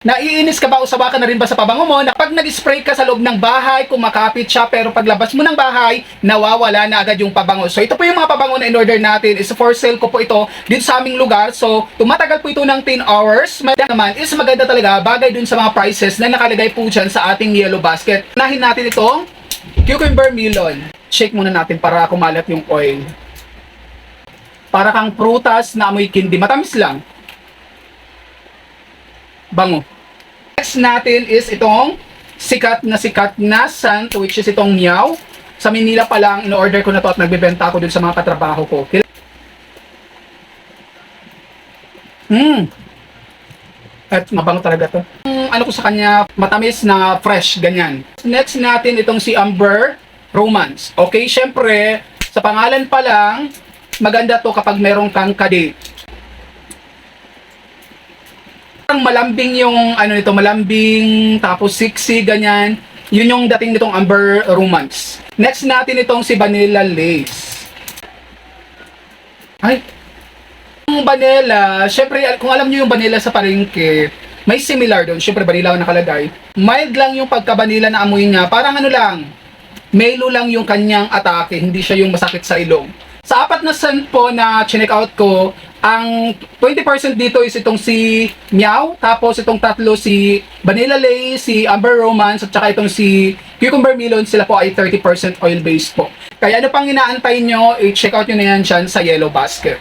Naiinis ka ba o sawa ka na rin ba sa pabango mo na pag nag-spray ka sa loob ng bahay, kumakapit siya, pero paglabas mo ng bahay, nawawala na agad yung pabango. So ito po yung mga pabango na in-order natin. Is for sale ko po ito dito sa aming lugar. So tumatagal po ito ng 10 hours. Naman is maganda talaga, bagay dun sa mga prices na nakalagay po dyan sa ating yellow basket. Unahin natin itong cucumber melon. Shake muna natin para kumalat yung oil. Para kang prutas na amoy kindi. Matamis lang. Bango. Next natin is itong sikat na scent, which is itong Meow. Sa Manila pa lang, in-order ko na to at nagbebenta ako dun sa mga katrabaho ko. At mabango talaga to. Ano ko sa kanya, matamis na fresh, ganyan. Next natin itong si Amber Romance. Okay, syempre, sa pangalan pa lang, maganda to kapag meron kang kadate. Malambing yung ano nito, malambing tapos sexy ganyan. Yun yung dating nitong Amber Romance. Next natin itong si Vanilla Lace. Ay, yung vanilla, syempre kung alam niyo yung vanilla sa palengke, may similar doon. Syempre vanilla ang nakalagay. Mild lang yung pagka-vanilla na amoy niya. Parang ano lang, mellow lang yung kanyang atake, hindi siya yung masakit sa ilong. Sa apat na scent po na chinek out ko, ang 20% dito is itong si Meow, tapos itong tatlo si Vanilla Lace, si Amber Romance, at saka itong si Cucumber Melon, sila po ay 30% oil base po. Kaya ano pang inaantay nyo, i-check out nyo na yan dyan sa Yellow Basket.